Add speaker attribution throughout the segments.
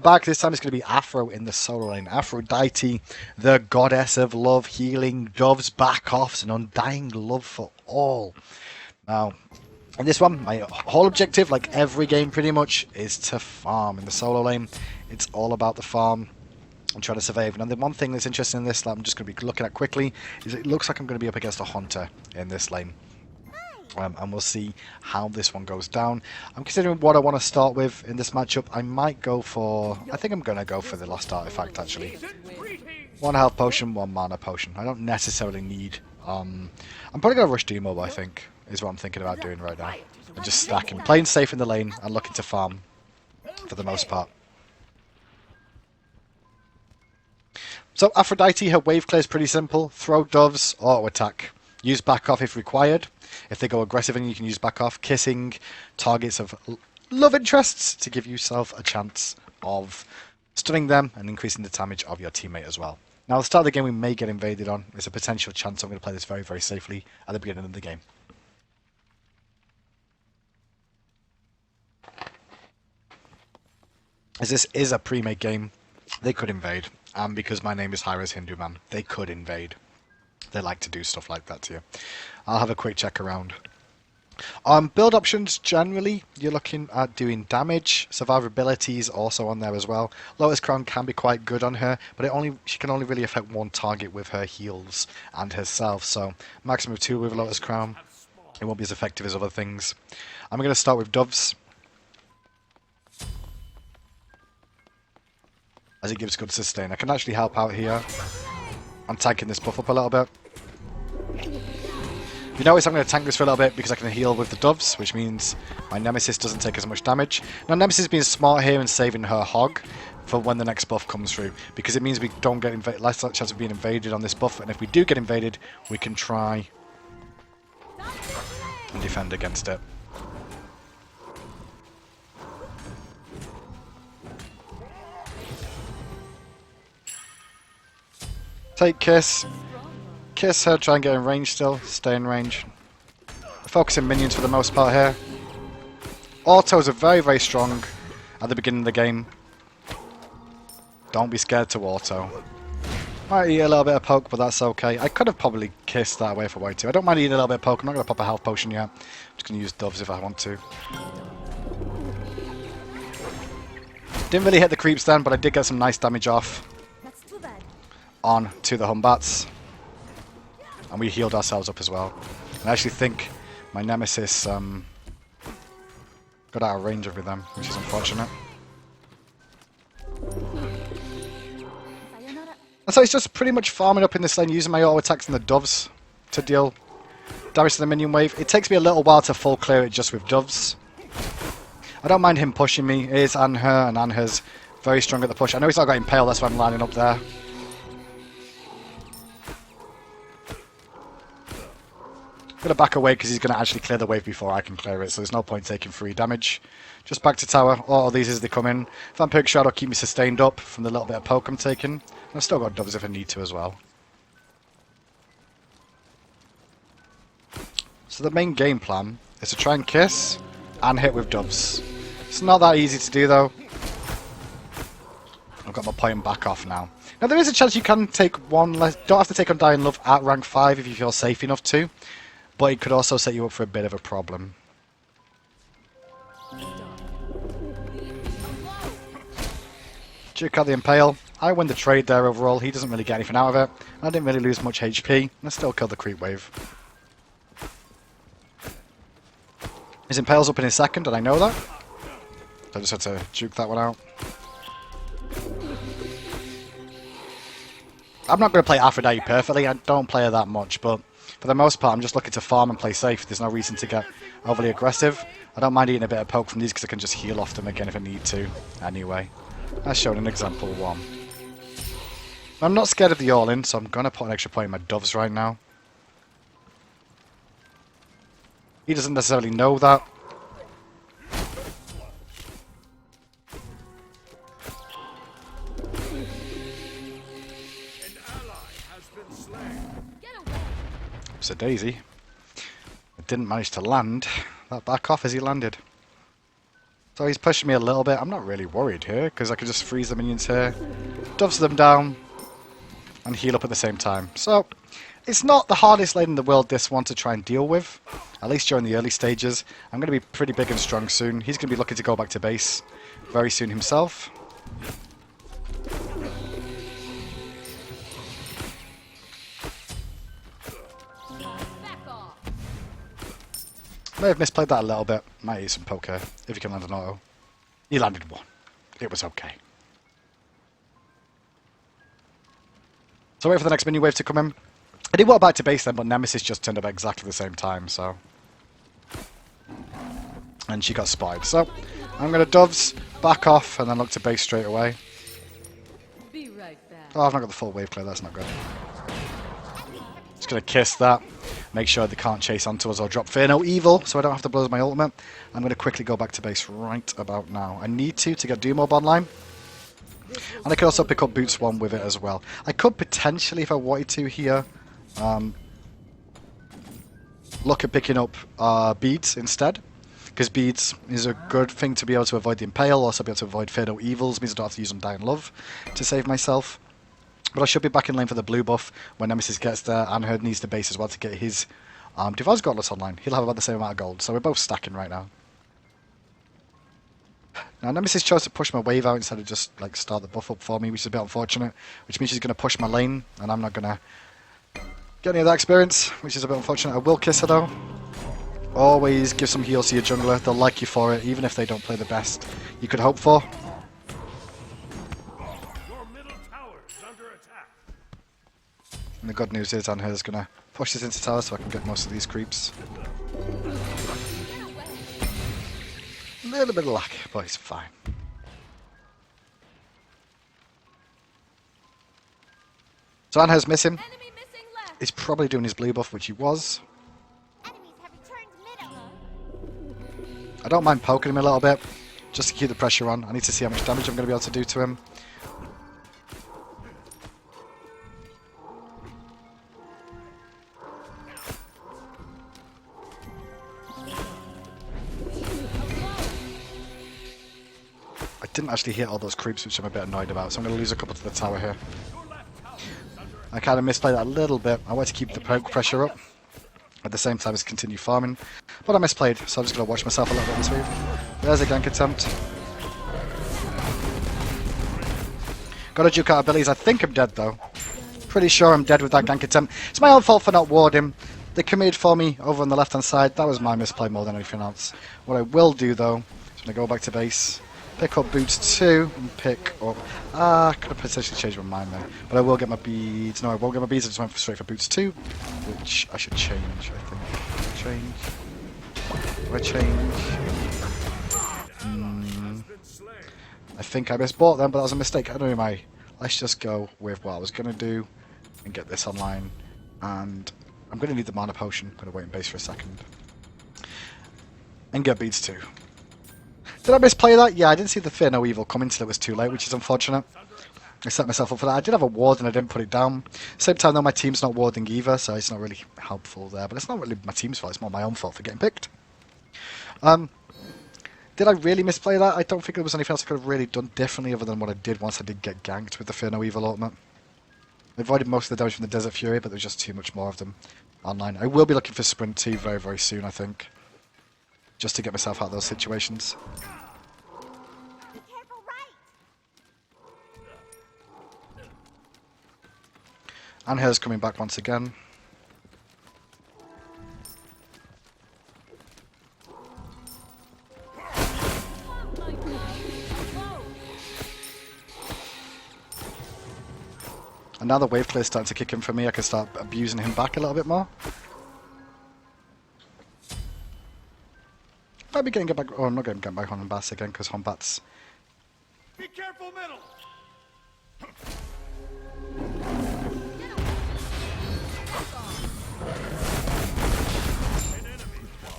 Speaker 1: Back this time, it's going to be Afro in the solo lane. Aphrodite, the goddess of love, healing, doves, back offs, and undying love for all. Now, in this one, my whole objective, like every game pretty much, is to farm in the solo lane. It's all about the farm and trying to survive. And the one thing that's interesting in this that I'm just going to be looking at quickly is it looks like I'm going to be up against a hunter in this lane. And we'll see how this one goes down. I'm considering what I want to start with in this matchup. I might go for... I think I'm going to go for the last artifact, actually. One health potion, one mana potion. I don't necessarily need... I'm probably going to rush Demo, I think, is what I'm thinking about doing right now. And just stacking, playing safe in the lane and looking to farm for the most part. So Aphrodite, her wave clear is pretty simple. Throw doves, auto attack. Use back off if required. If they go aggressive, and you can use back off. Kissing targets of love interests to give yourself a chance of stunning them and increasing the damage of your teammate as well. Now, at the start of the game, we may get invaded on. There's a potential chance I'm going to play this very, very safely at the beginning of the game. As this is a pre-made game, they could invade. And because my name is Hyra's Hindu Man, they could invade. They like to do stuff like that to you. I'll have a quick check around. Build options, generally, you're looking at doing damage. Survivability is also on there as well. Lotus Crown can be quite good on her, but she can only really affect one target with her heals and herself. So maximum 2 with Lotus Crown. It won't be as effective as other things. I'm going to start with Doves, as it gives good sustain. I can actually help out here. I'm tanking this buff up a little bit. You notice I'm going to tank this for a little bit because I can heal with the doves, which means my Nemesis doesn't take as much damage. Now, Nemesis being smart here and saving her hog for when the next buff comes through, because it means we don't get less chance of being invaded on this buff, and if we do get invaded, we can try and defend against it. Take Kiss. Kiss her, try and get in range still. Stay in range. Focusing minions for the most part here. Autos are very, very strong at the beginning of the game. Don't be scared to auto. Might eat a little bit of poke, but that's okay. I could have probably kissed that away if I wanted to. I don't mind eating a little bit of poke. I'm not going to pop a health potion yet. I'm just going to use doves if I want to. Didn't really hit the creeps then, but I did get some nice damage off on to the Humbats. And we healed ourselves up as well. And I actually think my Nemesis got out of range with them, which is unfortunate. And so it's just pretty much farming up in this lane, using my auto attacks and the doves to deal damage to the minion wave. It takes me a little while to full clear it just with doves. I don't mind him pushing me. It is Anher, and Anher's very strong at the push. I know he's not got impale, that's why I'm lining up there. I'm going to back away because he's going to actually clear the wave before I can clear it, so there's no point taking free damage. Just back to tower. All these as they come in. Vampiric Shadow keep me sustained up from the little bit of poke I'm taking. And I've still got doves if I need to as well. So the main game plan is to try and kiss and hit with doves. It's not that easy to do though. I've got my point back off now. Now there is a chance you can take one less. Don't have to take Undying Love at rank 5 if you feel safe enough to. But it could also set you up for a bit of a problem. Duke out the Impale. I win the trade there overall. He doesn't really get anything out of it. I didn't really lose much HP. And I still killed the creep wave. His Impale's up in his second, and I know that. I just had to juke that one out. I'm not going to play Aphrodite perfectly. I don't play her that much, but for the most part, I'm just looking to farm and play safe. There's no reason to get overly aggressive. I don't mind eating a bit of poke from these because I can just heal off them again if I need to. Anyway, that's shown in example 1. I'm not scared of the all-in, so I'm going to put an extra point in my doves right now. He doesn't necessarily know that. It's a daisy. It didn't manage to land. That back off as he landed. So he's pushing me a little bit. I'm not really worried here, because I can just freeze the minions here, doves them down, and heal up at the same time. So, it's not the hardest lane in the world, this one, to try and deal with. At least during the early stages. I'm going to be pretty big and strong soon. He's going to be looking to go back to base very soon himself. May have misplayed that a little bit. Might eat some poke here, if he can land an auto. He landed one. It was okay. So wait for the next minion wave to come in. I did walk back to base then, but Nemesis just turned up at exactly the same time, so... And she got spotted. So, I'm going to doves, back off, and then look to base straight away.
Speaker 2: Be right back.
Speaker 1: Oh, I've not got the full wave clear, that's not good. Just going to kiss that. Make sure they can't chase onto us or drop Fear No Evil, so I don't have to blow my ultimate. I'm going to quickly go back to base right about now. I need to get Doom Orb online. And I could also pick up Boots 1 with it as well. I could potentially, if I wanted to here, look at picking up Beads instead. Because Beads is a good thing to be able to avoid the Impale, also be able to avoid Fear No Evils, means I don't have to use Undying Love to save myself. But I should be back in lane for the blue buff when Nemesis gets there, and Herd needs the base as well to get his Devour's Gauntlets online. He'll have about the same amount of gold, so we're both stacking right now. Now Nemesis chose to push my wave out instead of just like start the buff up for me, which is a bit unfortunate, which means she's going to push my lane, and I'm not going to get any of that experience, which is a bit unfortunate. I will kiss her though. Always give some heals to your jungler, they'll like you for it, even if they don't play the best you could hope for. And the good news is Anher is going to push this into tower so I can get most of these creeps. A little bit of luck, but it's fine. So Anher's missing. He's probably doing his blue buff, which he was. I don't mind poking him a little bit, just to keep the pressure on. I need to see how much damage I'm going to be able to do to him. I didn't actually hit all those creeps, which I'm a bit annoyed about, so I'm going to lose a couple to the tower here. I kind of misplayed that a little bit. I want to keep the poke pressure up at the same time as continue farming, but I misplayed, so I'm just going to watch myself a little bit this wave. There's a gank attempt. Got a juke out of abilities. I think I'm dead though. Pretty sure I'm dead with that gank attempt. It's my own fault for not warding. They committed for me over on the left hand side. That was my misplay more than anything else. What I will do though is when I go back to base, pick up Boots 2 and pick up... I could have potentially changed my mind then. But I will get my beads. No, I won't get my beads. I just went straight for Boots 2, which I should change, I think. Change. Do I change? I think I misbought them, but that was a mistake. I don't know why. Let's just go with what I was going to do and get this online. And I'm going to need the mana potion. I'm going to wait in base for a second. And get beads 2. Did I misplay that? Yeah, I didn't see the Fear No Evil come until it was too late, which is unfortunate. I set myself up for that. I did have a ward and I didn't put it down. Same time though, my team's not warding either, so it's not really helpful there. But it's not really my team's fault, it's more my own fault for getting picked. Did I really misplay that? I don't think there was anything else I could have really done differently other than what I did once I did get ganked with the Fear No Evil ultimate. I avoided most of the damage from the Desert Fury, but there was just too much more of them online. I will be looking for Sprint 2 very, very soon, I think. Just to get myself out of those situations. And Anher's coming back once again. And now the wave clear is starting to kick in for me, I can start abusing him back a little bit more. Might be getting back. Oh, I'm not getting back on Honbats again because Honbats.
Speaker 3: Be careful, middle.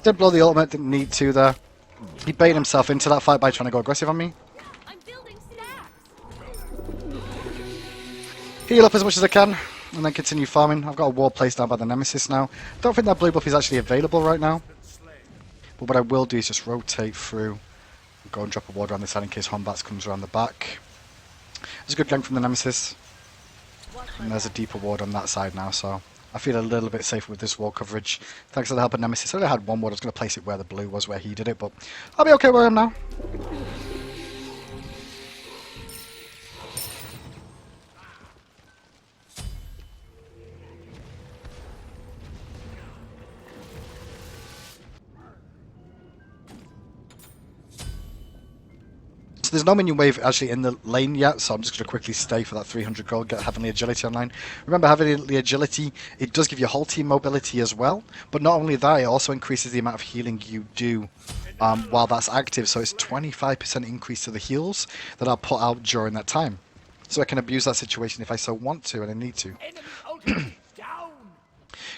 Speaker 1: Did blow the ultimate, didn't need to there. He baited himself into that fight by trying to go aggressive on me.
Speaker 2: I'm building stacks.
Speaker 1: Heal up as much as I can, and then continue farming. I've got a ward placed down by the Nemesis now. Don't think that blue buff is actually available right now. But what I will do is just rotate through Go and drop a ward around the side in case Hombats comes around the back. There's a good gank from the Nemesis. And there's a deeper ward on that side now, so I feel a little bit safer with this wall coverage. Thanks to the help of Nemesis. I only had one ward. I was going to place it where the blue was, where he did it, but I'll be okay where I am now. So there's no minion wave actually in the lane yet, so I'm just going to quickly stay for that 300 gold, get Heavenly Agility online. Remember, Heavenly Agility, it does give you whole team mobility as well, but not only that, it also increases the amount of healing you do while that's active, so it's 25% increase to the heals that I'll put out during that time. So I can abuse that situation if I so want to and I need to.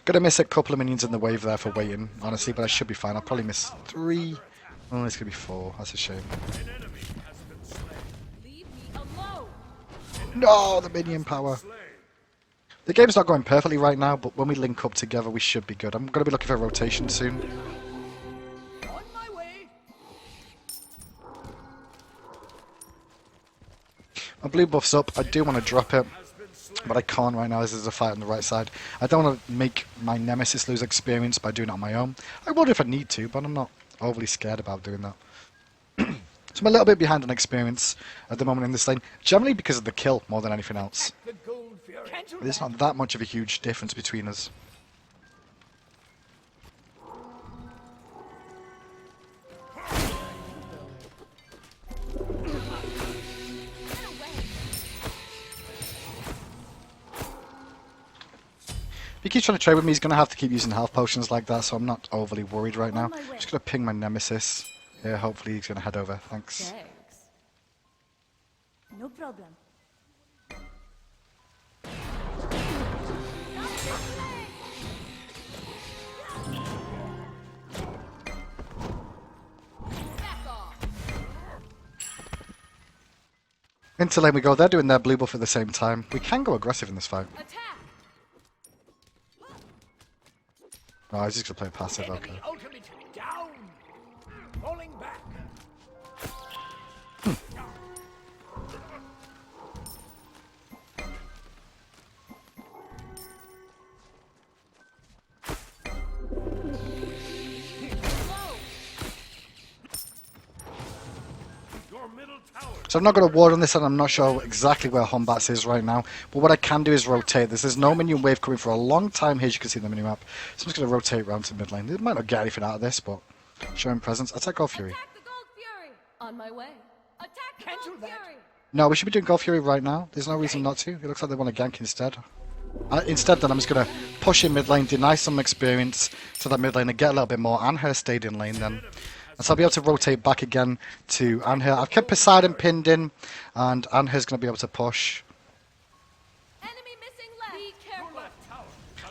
Speaker 1: Gonna miss a couple of minions in the wave there for waiting, honestly, but I should be fine. I'll probably miss 3. Oh, it's gonna be 4. That's a shame.
Speaker 2: Leave me alone.
Speaker 1: No, the minion power. The game's not going perfectly right now, but when we link up together, we should be good. I'm going to be looking for a rotation soon.
Speaker 3: On my way.
Speaker 1: My blue buff's up. I do want to drop it, but I can't right now as there's a fight on the right side. I don't want to make my Nemesis lose experience by doing it on my own. I would if I need to, but I'm not overly scared about doing that. So I'm a little bit behind on experience at the moment in this lane, generally because of the kill more than anything else.
Speaker 3: The gold fury.
Speaker 1: There's not that much of a huge difference between us. If he keeps trying to trade with me, he's going to have to keep using health potions like that, so I'm not overly worried right now. I'm just going to ping my Nemesis. Yeah, hopefully he's going to head over. Thanks.
Speaker 2: Thanks.
Speaker 4: No problem.
Speaker 2: Back off.
Speaker 1: Into lane we go. They're doing their blue buff at the same time. We can go aggressive in this fight.
Speaker 2: Attack.
Speaker 1: Oh, he's just going to play passive.
Speaker 3: Enemy
Speaker 1: Okay.
Speaker 3: ultimate down. Falling back. Your middle tower.
Speaker 1: So I'm not going to ward on this, and I'm not sure exactly where Hombats is right now. But what I can do is rotate this. There's no minion wave coming for a long time here, as you can see in the minimap. So I'm just going to rotate around to mid lane. They might not get anything out of this, but showing presence. Attack Gold Fury.
Speaker 2: Attack the Gold Fury. On my way. Attack the
Speaker 3: Cancel
Speaker 2: Gold
Speaker 3: that.
Speaker 2: Fury.
Speaker 1: No, we should be doing Gold Fury right now. There's no reason not to. It looks like they want to gank instead. Instead, then I'm just going to push in mid lane, deny some experience to that mid lane, and get a little bit more. Anher stayed in lane then. And so I'll be able to rotate back again to Anher. I've kept Poseidon pinned in, and Anher's going to be able to push.
Speaker 2: Enemy missing left. Be careful.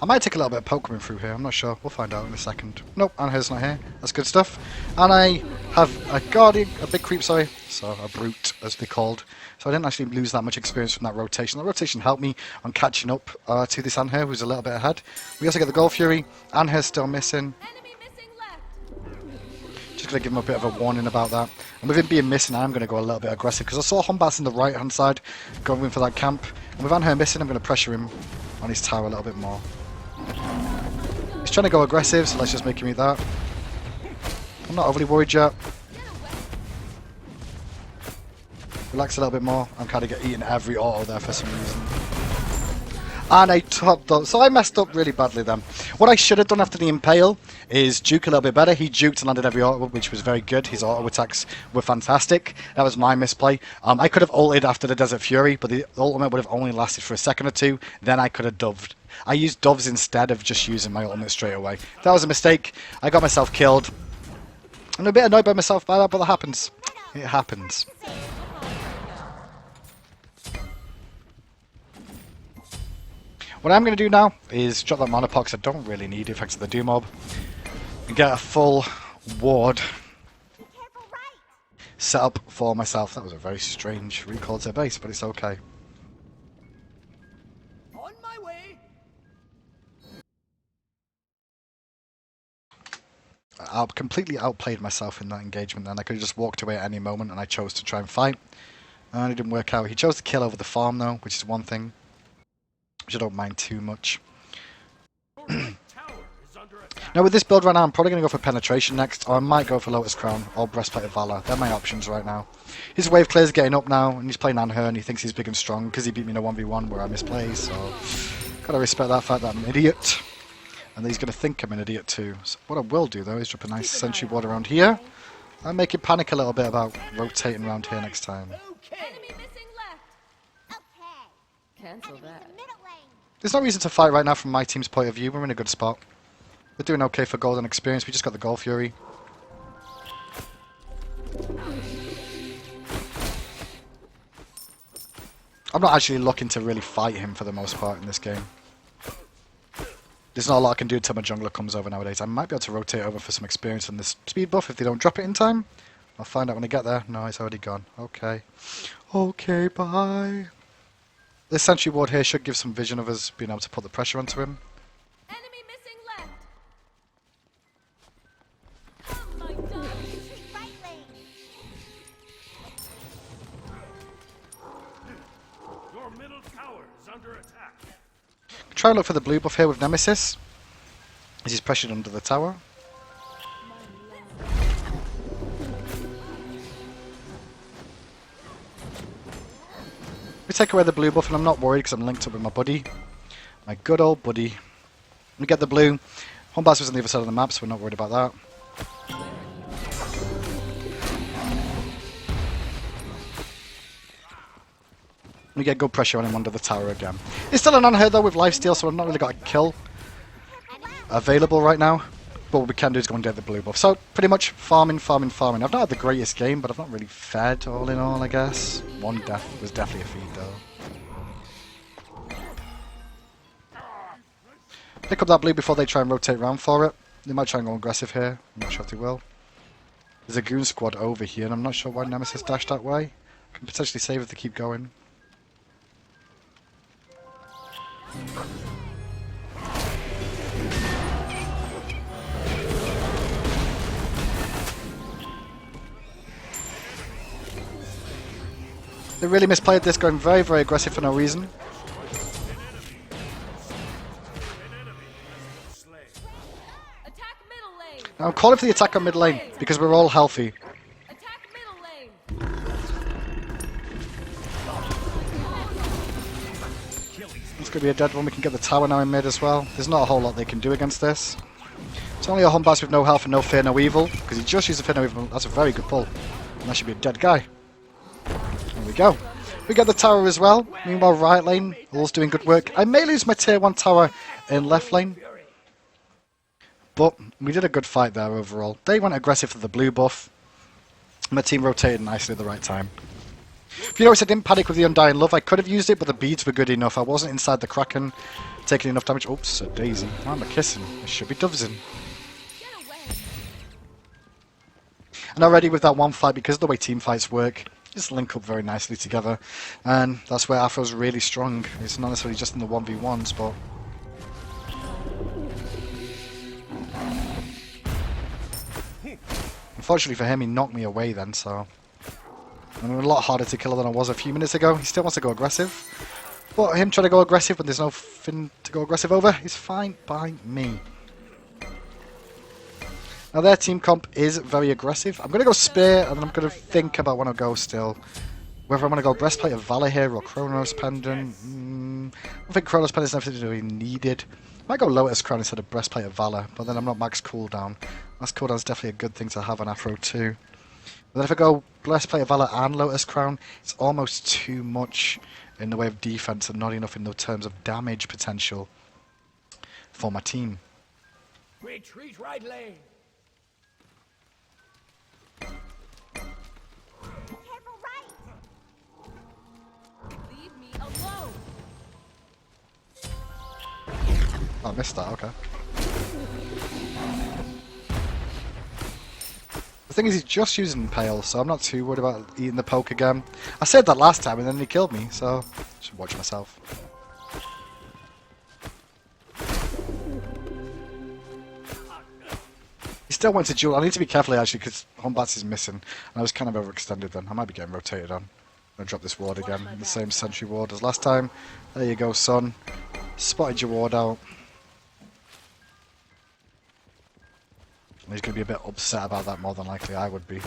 Speaker 1: I might take a little bit of poke coming through here. I'm not sure. We'll find out in a second. Nope, Anher's not here. That's good stuff. And I have a guardian, a big creep, sorry. So a brute, as they're called. So I didn't actually lose that much experience from that rotation. That rotation helped me on catching up to this Anher, who's a little bit ahead. We also get the Gold Fury. Anher's still missing.
Speaker 2: Enemy missing left.
Speaker 1: Just going to give him a bit of a warning about that. And with him being missing, I'm going to go a little bit aggressive because I saw Hombats on the right-hand side going in for that camp. And with Anher missing, I'm going to pressure him on his tower a little bit more. He's trying to go aggressive, so let's just make him eat that. I'm not overly worried yet. Relax a little bit more. I'm kind of getting eaten every auto there for some reason. And I topped up. So I messed up really badly then. What I should have done after the Impale is juke a little bit better. He juked and landed every auto, which was very good. His auto attacks were fantastic. That was my misplay. I could have ulted after the Desert Fury, but the ultimate would have only lasted for a second or two. Then I could have doved. I used doves instead of just using my ultimate straight away. That was a mistake. I got myself killed. I'm a bit annoyed by myself by that, but that happens. It happens. What I'm going to do now is drop that mana pot, 'cause I don't really need it thanks to the Doom Mob, and get a full ward set up for myself. That was a very strange recall to base, but it's okay.
Speaker 3: On my way.
Speaker 1: completely outplayed myself in that engagement then. I could have just walked away at any moment and I chose to try and fight. And it didn't work out. He chose to kill over the farm though, which is one thing, which I don't mind too much.
Speaker 3: Your right tower is under attack.
Speaker 1: Now with this build right now, I'm probably going to go for Penetration next, or I might go for Lotus Crown or Breastplate of Valor. They're my options right now. His wave clear's getting up now, and he's playing Anher, and he thinks he's big and strong because he beat me in a 1v1 where I misplaced, so gotta respect that fact that I'm an idiot. And he's going to think I'm an idiot too. So what I will do though is drop a nice sentry ward around here and make it panic a little bit about rotating around here next time.
Speaker 2: Enemy missing left.
Speaker 4: Okay.
Speaker 2: Cancel that.
Speaker 4: Middle lane.
Speaker 1: There's no reason to fight right now from my team's point of view. We're in a good spot. We're doing okay for gold and experience. We just got the Gold Fury. I'm not actually looking to really fight him for the most part in this game. There's not a lot I can do until my jungler comes over nowadays. I might be able to rotate over for some experience on this speed buff if they don't drop it in time. I'll find out when I get there. No, it's already gone. Okay. Okay, bye. This sentry ward here should give some vision of us being able to put the pressure onto him.
Speaker 2: Enemy missing left. Come, my darling.
Speaker 4: Right lane.
Speaker 3: Your middle tower is under attack.
Speaker 1: Try and look for the blue buff here with Nemesis, as he's pressured under the tower. We take away the blue buff and I'm not worried because I'm linked up with my buddy. My good old buddy. We get the blue. Hombas was on the other side of the map, so we're not worried about that. We get good pressure on him under the tower again. It's still an unheard though with lifesteal, so I've not really got a kill available right now. But what we can do is go and get the blue buff. So pretty much farming, farming, farming. I've not had the greatest game, but I've not really fed all in all, I guess. One death was definitely a feed though. Pick up that blue before they try and rotate around for it. They might try and go aggressive here. I'm not sure if they will. There's a goon squad over here, and I'm not sure why Nemesis dashed that way. Can potentially save if they keep going. They really misplayed this, going very, very aggressive for no reason.
Speaker 2: Attack middle lane.
Speaker 1: Now I'm calling for the attack on mid lane, because we're all healthy.
Speaker 2: Attack middle lane.
Speaker 1: It's going to be a dead one. We can get the tower now in mid as well. There's not a whole lot they can do against this. It's only a Hombas with no health and no fear, no evil, because he just used the fear, no evil. That's a very good pull. And that should be a dead guy. There we go. We get the tower as well. Meanwhile, right lane, all's doing good work. I may lose my tier 1 tower in left lane, but we did a good fight there overall. They went aggressive for the blue buff. My team rotated nicely at the right time. If you notice, I didn't panic with the Undying Love. I could have used it, but the beads were good enough. I wasn't inside the Kraken, taking enough damage. Oops, a daisy. Why am I kissing? I should be dovesing.
Speaker 2: Get away.
Speaker 1: And already with that one fight, because of the way team fights work, just link up very nicely together. And that's where Afro's really strong. It's not necessarily just in the 1v1s, but... Unfortunately for him, he knocked me away then, so... I'm a lot harder to kill than I was a few minutes ago. He still wants to go aggressive. But him trying to go aggressive when there's nothing to go aggressive over is fine by me. Now their team comp is very aggressive. I'm going to go Spear, and then I'm going to think about when I go still. Whether I'm going to go Breastplate of Valor here or Chronos Pendant. I think Chronos Pendant is necessarily needed. I might go Lotus Crown instead of Breastplate of Valor, but then I'm not max cooldown. Max cooldown is definitely a good thing to have on Afro too. But then if I go Breastplate of Valor and Lotus Crown, it's almost too much in the way of defense and not enough in the terms of damage potential for my team.
Speaker 3: Retreat right lane.
Speaker 4: Careful right.
Speaker 2: Leave me alone.
Speaker 1: Oh, I missed that, okay. The thing is, he's just using Pale, so I'm not too worried about eating the poke again. I said that last time and then he killed me, so I should watch myself. He's still went to duel. I need to be careful here, actually, because Hombats is missing. And I was kind of overextended then. I might be getting rotated on. I'm going to drop this ward again. The same sentry ward as last time. There you go, son. Spotted your ward out. He's going to be a bit upset about that, more than likely I would be.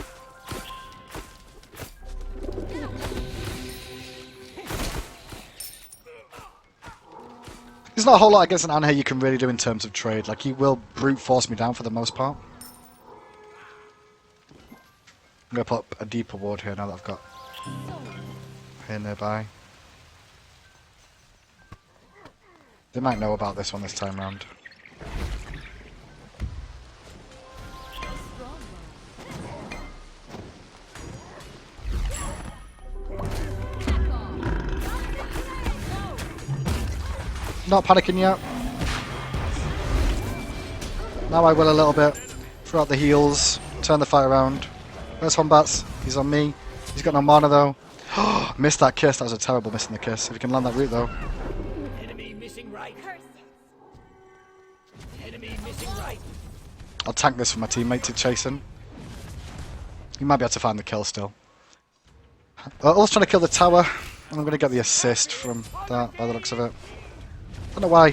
Speaker 1: There's not a whole lot against an Anhei you can really do in terms of trade. Like, he will brute force me down for the most part. I'm going to put up a deeper ward here now that I've got here nearby. They might know about this one this time round. Not panicking yet. Now I will a little bit. Throw out the heals. Turn the fight around. Where's Hombats? He's on me. He's got no mana though. Missed that kiss. That was a terrible miss in the kiss. If you can land that root though.
Speaker 3: Enemy missing right. Enemy missing right.
Speaker 1: I'll tank this for my teammate to chase him. He might be able to find the kill still. Ul's trying to kill the tower. And I'm going to get the assist from that by the looks of it. I don't know why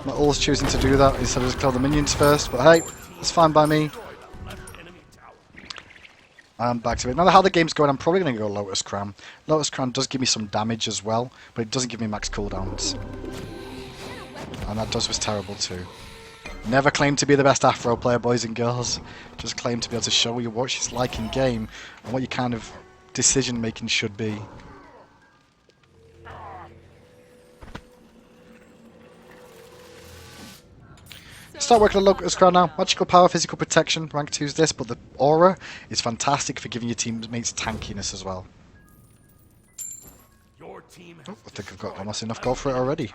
Speaker 1: my Ul's choosing to do that instead of just kill the minions first, but hey, it's fine by me. And back to it. Now how the game's going, I'm probably going to go Lotus Crown. Lotus Crown does give me some damage as well, but it doesn't give me max cooldowns. And that was terrible too. Never claim to be the best Afro player, boys and girls. Just claim to be able to show you what she's like in game and what your kind of decision making should be. Start working on Lotus Crown now. Magical power, physical protection, rank 2 is this, but the aura is fantastic for giving your teammates tankiness as well.
Speaker 3: Your team
Speaker 1: Oh, I think I've got almost enough gold for it already.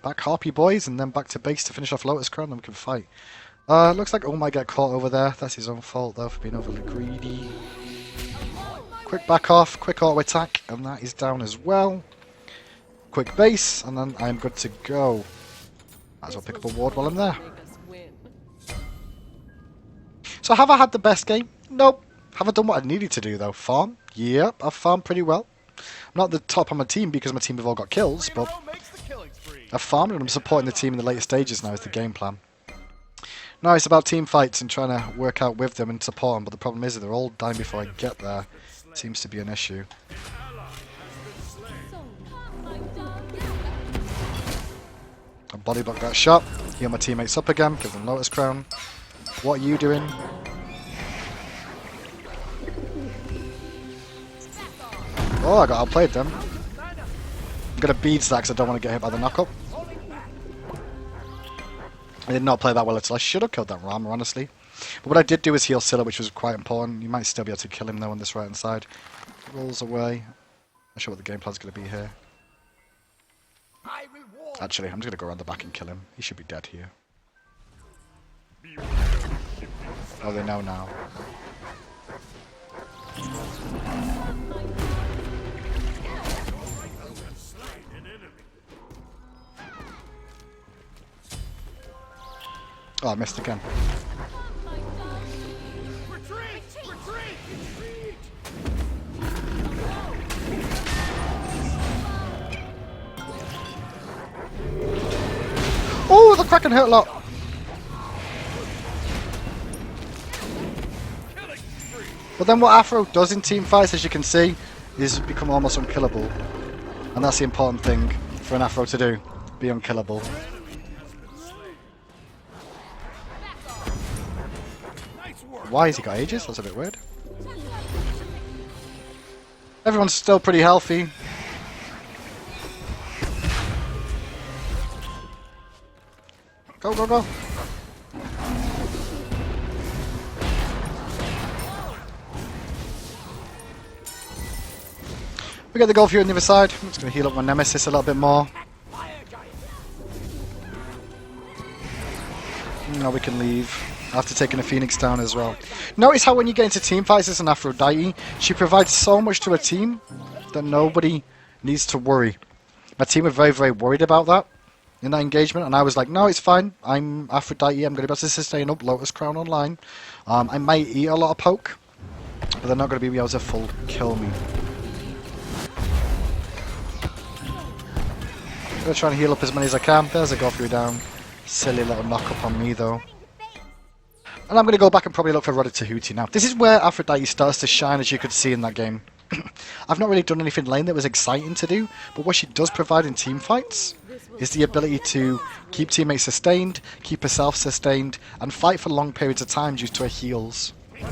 Speaker 1: Back Harpy boys, and then back to base to finish off Lotus Crown, then we can fight. Looks like Ul might get caught over there. That's his own fault though for being overly greedy. Quick back off, quick auto attack, and that is down as well. Quick base, and then I'm good to go. Might as well pick up a ward while I'm there. So have I had the best game? Nope. Have I done what I needed to do though? Farm? Yep, I've farmed pretty well. I'm not the top on my team because my team have all got kills, but I've farmed and I'm supporting the team in the later stages now is the game plan. Now it's about team fights and trying to work out with them and support them, but the problem is that they're all dying before I get there. Seems to be an issue. I body block that shot, heal my teammates up again, give them Lotus Crown. What are you doing? Oh, I got outplayed them. I'm going to beads that because I don't want to get hit by the knockup. I did not play that well at all. I should have killed that Rama, honestly. But what I did do is heal Scylla, which was quite important. You might still be able to kill him, though, on this right-hand side. Rolls away. Not sure what the game plan's going to be here. Actually, I'm just going to go around the back and kill him. He should be dead here. Oh, they know now. Oh, I missed again. Oh, the Kraken hurt a lot. But then what Afro does in team fights, as you can see, is become almost unkillable. And that's the important thing for an Afro to do. Be unkillable. Why has he got ages? That's a bit weird. Everyone's still pretty healthy. Go, go, go. We get the gold here on the other side. I'm just going to heal up my Nemesis a little bit more. Now we can leave after taking a Phoenix down as well. Notice how when you get into team fights as an Aprhodite, she provides so much to a team that nobody needs to worry. My team are very, very worried about that. in that engagement, and I was like, no, it's fine. I'm Aphrodite. I'm going to be able to sustain up Lotus Crown online. I might eat a lot of poke, but they're not going to be able to full kill me. I'm going to try and heal up as many as I can. There's a Godfrey down. Silly little knock up on me, though. And I'm going to go back and probably look for Roddy Tahuti now. This is where Aphrodite starts to shine, as you could see in that game. I've not really done anything lane that was exciting to do, but what she does provide in team fights is the ability to keep teammates sustained, keep herself sustained, and fight for long periods of time due to her heals.
Speaker 4: I'm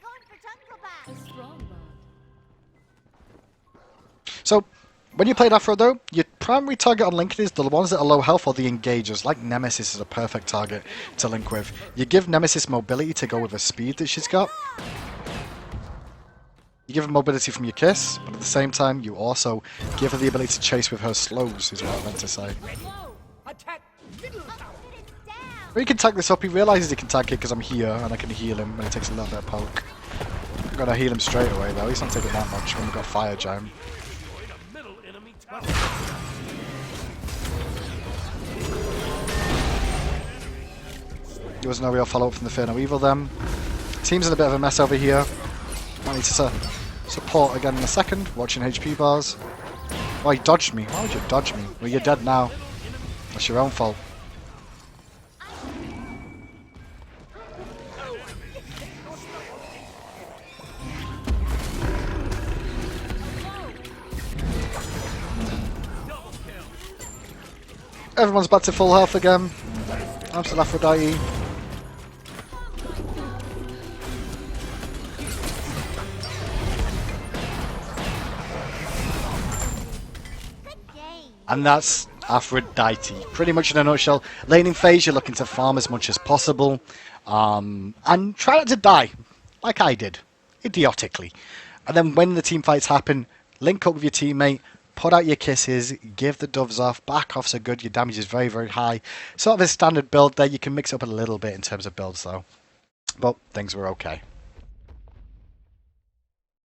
Speaker 4: going for jungle back.
Speaker 2: A strong bond.
Speaker 1: So, when you played Afro though, your primary target on linking is the ones that are low health or the engagers, like Nemesis is a perfect target to link with. You give Nemesis mobility to go with the speed that she's got. You give her mobility from your kiss, but at the same time you also give her the ability to chase with her slows, is what I meant to say.
Speaker 3: Attack middle tower.
Speaker 4: It is down.
Speaker 1: Or he can tag this up, he realises he can tag it because I'm here and I can heal him when he takes a little bit of poke. I'm gonna heal him straight away though, he's not taking that much when we've got Fire Jam.
Speaker 3: Middle enemy tower.
Speaker 1: There was no real follow-up from the Fear No Evil then. Team's in a bit of a mess over here. I need to support again in a second, watching HP bars. Oh, he dodged me. Why would you dodge me? Well, you're dead now. That's your own fault. Everyone's back to full health again. I'm still Aphrodite.
Speaker 4: Good game.
Speaker 1: And that's Aphrodite. Pretty much in a nutshell. Laning phase, you're looking to farm as much as possible. And try not to die, like I did. Idiotically. And then when the team fights happen, link up with your teammate, put out your kisses, give the doves off, back offs are good, your damage is very, very high. Sort of a standard build there, you can mix it up a little bit in terms of builds though. But things were okay.